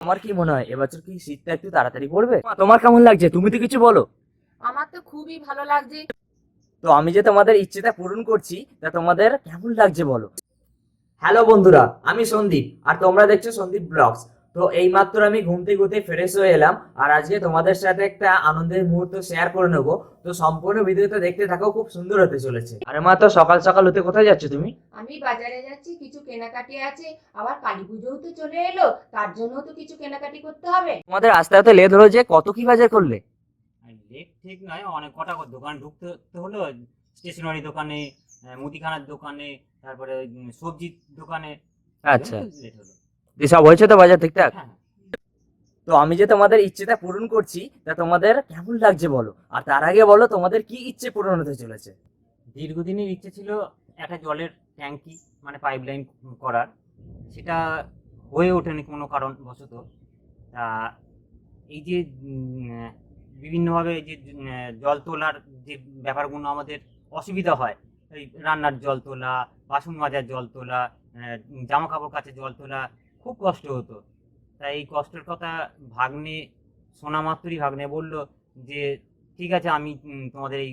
তোমার কি মনে হয় এবছর কি শীতটা একটু তাড়াতাড়ি পড়বে? তোমার কেমন লাগছে? তুমি তো কিছু বলো। আমার তো খুবই ভালো লাগছে। তো আমি যে তোমাদের ইচ্ছেটা পূরণ করছি তা তোমাদের কেমন লাগছে বলো। হ্যালো বন্ধুরা, আমি সন্দীপ আর তোমরা দেখছো সন্দীপ ব্লগস। তো এইমাত্র আমি ঘুম থেকে উঠে ফ্রেশ হয়ে এলাম আর আজকে তোমাদের সাথে একটা আনন্দের মুহূর্ত শেয়ার করে নেবো। তো সম্পূর্ণ ভিডিওটা দেখতে থাকো, খুব সুন্দর হতে চলেছে। আরে মা, তো সকাল সকাল হতে কোথায় যাচ্ছ তুমি? আমি বাজারে যাচ্ছি, কিছু কেনাকাটি আছে। আবার কালী পুজোও তো চলে এলো, তার জন্য তো কিছু কেনাকাটি করতে হবে। তোমাদের আস্তে আস্তে লেট হলো যে, কত কি বাজার করলে? লেট ঠিক নয়, অনেক কটা দোকান ঢুকতে তো হলো। স্টেশনারি দোকানে, মুদিখানার দোকানে, তারপরে সবজির দোকানে। আচ্ছা, লেট হলো। এসব হয়েছে তো বাজার ঠিকঠাক? হ্যাঁ, তো আমি যে তোমাদের ইচ্ছেটা পূরণ করছি তা তোমাদের কেমন লাগছে বলো, আর তার আগে বলো তোমাদের কি ইচ্ছে পূরণ হতে চলেছে। দীর্ঘদিনের ইচ্ছে ছিল একটা জলের ট্যাঙ্কি, মানে পাইপ লাইন করার। সেটা হয়ে ওঠেনি কোনো কারণবশত। তা এই যে বিভিন্নভাবে এই যে জল তোলার যে ব্যাপারগুলো আমাদের অসুবিধা হয়, এই রান্নার জল তোলা, বাসন মাজার জল তোলা, জামা কাপড় কাচে জল তোলা, খুব কষ্ট হতো। তাই এই কষ্টের কথা ভাগ্নে শোনা মাত্রই ভাগ্নে বলল যে ঠিক আছে, আমি তোমাদের এই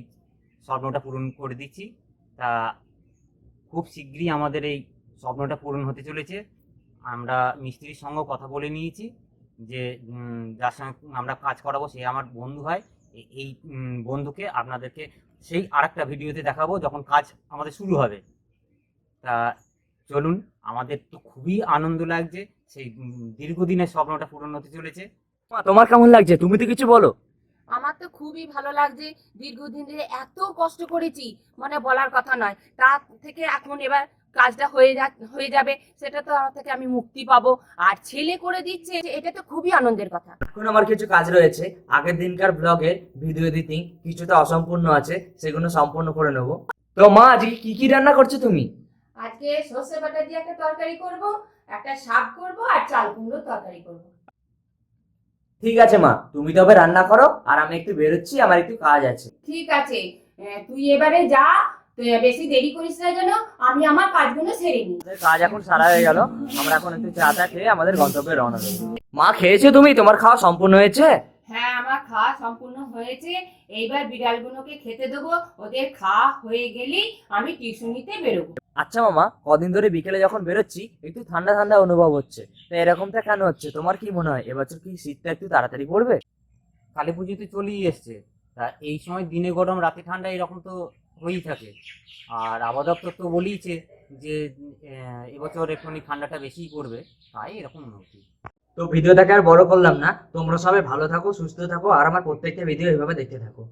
স্বপ্নটা পূরণ করে দিচ্ছি। তা খুব শিগগিরই আমাদের এই স্বপ্নটা পূরণ হতে চলেছে। আমরা মিস্ত্রির সঙ্গেও কথা বলে নিয়েছি যে যার সঙ্গে আমরা কাজ করাবো সে আমার বন্ধু হয়। এই বন্ধুকে আপনাদেরকে সেই আরেকটা ভিডিওতে দেখাবো যখন কাজ আমাদের শুরু হবে। তা চলুন, আমাদের তো খুবই আনন্দ লাগছে, সেই দীর্ঘদিনের স্বপ্নটা পূরণ হতে চলেছে। তোমার কেমন লাগছে? তুমি তো কিছু বলো। আমার তো খুবই ভালো লাগছে। দীর্ঘদিন ধরে এত কষ্ট করেছি, মানে বলার কথা নয়। তা থেকে এখন এবার কাজটা হয়ে যাবে, সেটা তো আমার থেকে আমি মুক্তি পাবো। আর ছেলে করে দিচ্ছে, এটা তো খুবই আনন্দের কথা। এখন আমার কিছু কাজ রয়েছে, আগের দিনকার ব্লগে ভিডিও এডিটিং কিছুটা অসম্পূর্ণ আছে, সেগুলো সম্পূর্ণ করে নেবো। তো মা, আজকে কি কি রান্না করছো তুমি? আজকে সর্ষে বাটা দিয়ে একটা তরকারি করব, একটা শাক করব, আর চাল কুমড়োর তরকারি করব। ঠিক আছে মা, তুমি তবে রান্না করো আর আমি একটু বেরোচ্ছি, আমার একটু কাজ আছে। ঠিক আছে, তুই এবারে যা। তুই বেশি দেরি করিস না যেন, আমি আমার কাজগুলো সেরে নিই। আমাদের কাজ এখন সারা হয়ে গেল, আমরা এখন একটু চা টা খেয়ে আমাদের গন্তব্যে রওনা দেবো। মা, খেয়েছো তুমি? তোমার খাওয়া সম্পূর্ণ হয়েছে? হ্যাঁ, আমার খাওয়া সম্পূর্ণ হয়েছে। এইবার বিড়ালগুলোকে খেতে দেবো। ওদের খাওয়া হয়ে গেলেই আমি টিউশনিতে বেরোবো। আচ্ছা মামা, কদিন ধরে বিকেলে যখন বেরোচ্ছি একটু ঠান্ডা ঠান্ডা অনুভব হচ্ছে, তো এরকমটা কেন হচ্ছে? তোমার কি মনে হয় এবছর কি শীতটা একটু তাড়াতাড়ি পড়বে? কালী পুজোতে চলেই এসছে। তা এই সময় দিনে গরম রাতে ঠান্ডা এরকম তো হয়েই থাকে। আর আবহাওয়া দপ্তর তো বলেইছে যে এবছর একটুখানি ঠান্ডাটা বেশিই পড়বে, তাই এরকম হচ্ছে। তো ভিডিওটাকে আর বড় করলাম না, তোমরা সবাই ভালো থাকো, সুস্থ থাকো আর আমার প্রত্যেকটা ভিডিও এভাবে দেখতে থাকো।